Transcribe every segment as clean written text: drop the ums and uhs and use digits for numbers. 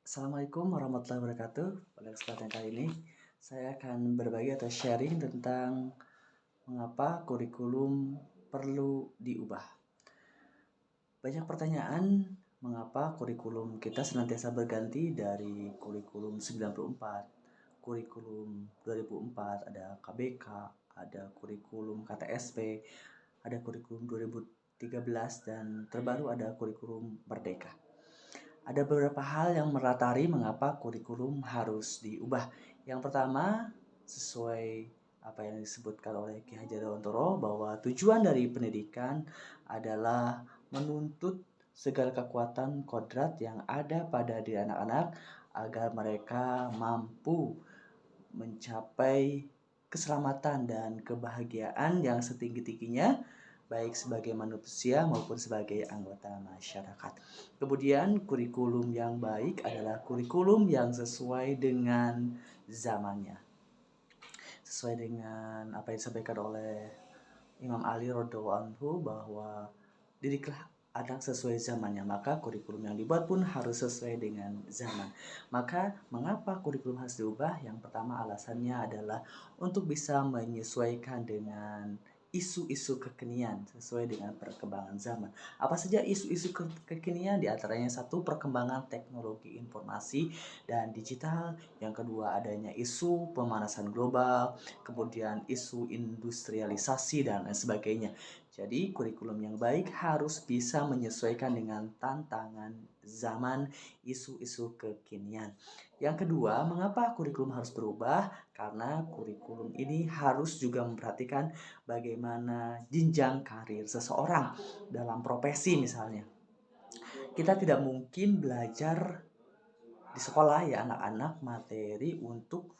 Assalamualaikum warahmatullahi wabarakatuh. Pada kesempatan kali ini, saya akan berbagi atau sharing tentang mengapa kurikulum perlu diubah. Banyak pertanyaan mengapa kurikulum kita senantiasa berganti dari kurikulum 94, kurikulum 2004, ada KBK, ada kurikulum KTSP, ada kurikulum 2013, dan terbaru ada kurikulum Merdeka. Ada beberapa hal yang melatari mengapa kurikulum harus diubah. Yang pertama, sesuai apa yang disebutkan oleh Ki Hajar Dewantara, bahwa tujuan dari pendidikan adalah menuntut segala kekuatan kodrat yang ada pada diri anak-anak agar mereka mampu mencapai keselamatan dan kebahagiaan yang setinggi-tingginya, baik sebagai manusia maupun sebagai anggota masyarakat. Kemudian kurikulum yang baik adalah kurikulum yang sesuai dengan zamannya. Sesuai dengan apa yang disampaikan oleh Imam Ali radhiyallahu anhu, bahwa didiklah anak sesuai zamannya, maka kurikulum yang dibuat pun harus sesuai dengan zaman. Maka mengapa kurikulum harus diubah? Yang pertama alasannya adalah untuk bisa menyesuaikan dengan isu-isu kekinian sesuai dengan perkembangan zaman. Apa saja isu-isu kekinian? Di antaranya satu, perkembangan teknologi informasi dan digital. Yang kedua, adanya isu pemanasan global, kemudian isu industrialisasi dan lain sebagainya. Jadi kurikulum yang baik harus bisa menyesuaikan dengan tantangan zaman, isu-isu kekinian. Yang kedua, mengapa kurikulum harus berubah? Karena kurikulum ini harus juga memperhatikan bagaimana jenjang karir seseorang dalam profesi misalnya. Kita tidak mungkin belajar di sekolah ya anak-anak materi untuk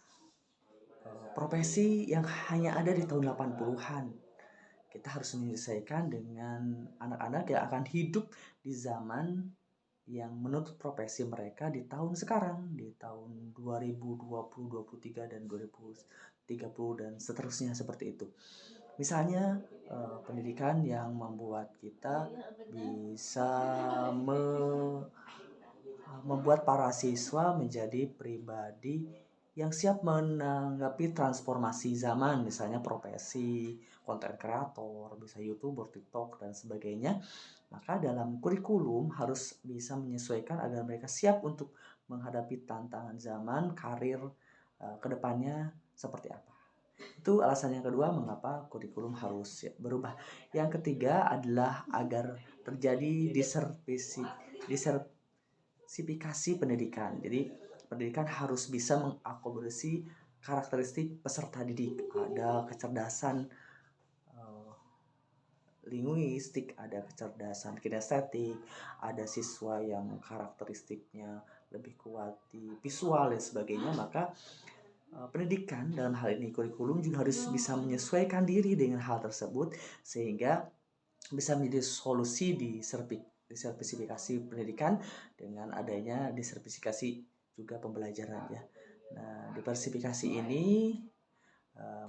profesi yang hanya ada di tahun 80-an. Kita harus menyelesaikan dengan anak-anak yang akan hidup di zaman yang menuntut profesi mereka di tahun sekarang, di tahun 2020, 23, dan 2030 dan seterusnya seperti itu. Misalnya pendidikan yang membuat kita bisa membuat para siswa menjadi pribadi yang siap menanggapi transformasi zaman, misalnya profesi konten kreator, bisa YouTuber, TikTok, dan sebagainya. Maka dalam kurikulum harus bisa menyesuaikan agar mereka siap untuk menghadapi tantangan zaman, karir kedepannya seperti apa. Itu alasan yang kedua mengapa kurikulum harus berubah. Yang ketiga adalah agar terjadi diversifikasi pendidikan. Jadi pendidikan harus bisa mengakomodasi karakteristik peserta didik. Ada kecerdasan linguistik, ada kecerdasan kinestetik, ada siswa yang karakteristiknya lebih kuat di visual dan sebagainya. Maka pendidikan dalam hal ini kurikulum juga harus bisa menyesuaikan diri dengan hal tersebut, sehingga bisa menjadi solusi disertifikasi pendidikan dengan adanya disertifikasi juga pembelajaran ya. Nah, diversifikasi ini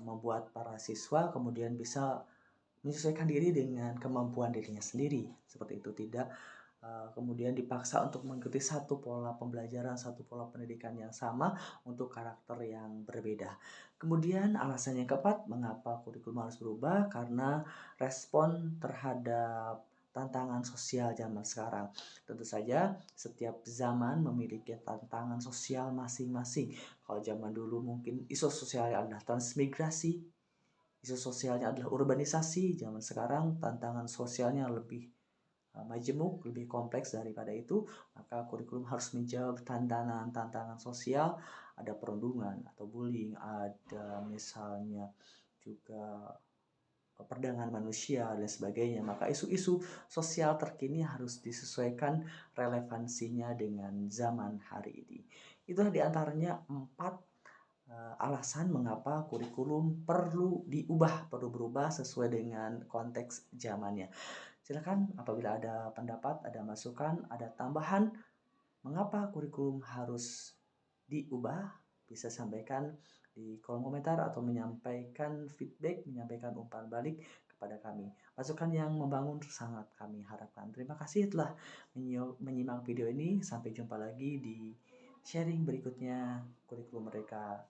membuat para siswa kemudian bisa menyesuaikan diri dengan kemampuan dirinya sendiri. Seperti itu, tidak kemudian dipaksa untuk mengikuti satu pola pembelajaran, satu pola pendidikan yang sama untuk karakter yang berbeda. Kemudian alasan yang keempat, mengapa kurikulum harus berubah? Karena respon terhadap tantangan sosial zaman sekarang. Tentu saja setiap zaman memiliki tantangan sosial masing-masing. Kalau zaman dulu mungkin isu sosialnya adalah transmigrasi, isu sosialnya adalah urbanisasi. Zaman sekarang tantangan sosialnya lebih majemuk, lebih kompleks daripada itu. Maka kurikulum harus menjawab tantangan sosial. Ada perundungan atau bullying, ada misalnya juga perdagangan manusia dan sebagainya. Maka isu-isu sosial terkini harus disesuaikan relevansinya dengan zaman hari ini. Itulah diantaranya 4 alasan mengapa kurikulum perlu diubah, perlu berubah sesuai dengan konteks zamannya. Silakan apabila ada pendapat, ada masukan, ada tambahan mengapa kurikulum harus diubah, bisa sampaikan di kolom komentar atau menyampaikan feedback, menyampaikan umpan balik kepada kami. Masukan yang membangun sangat kami harapkan. Terima kasih telah menyimak video ini. Sampai jumpa lagi di sharing berikutnya kurikulum mereka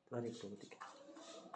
2023.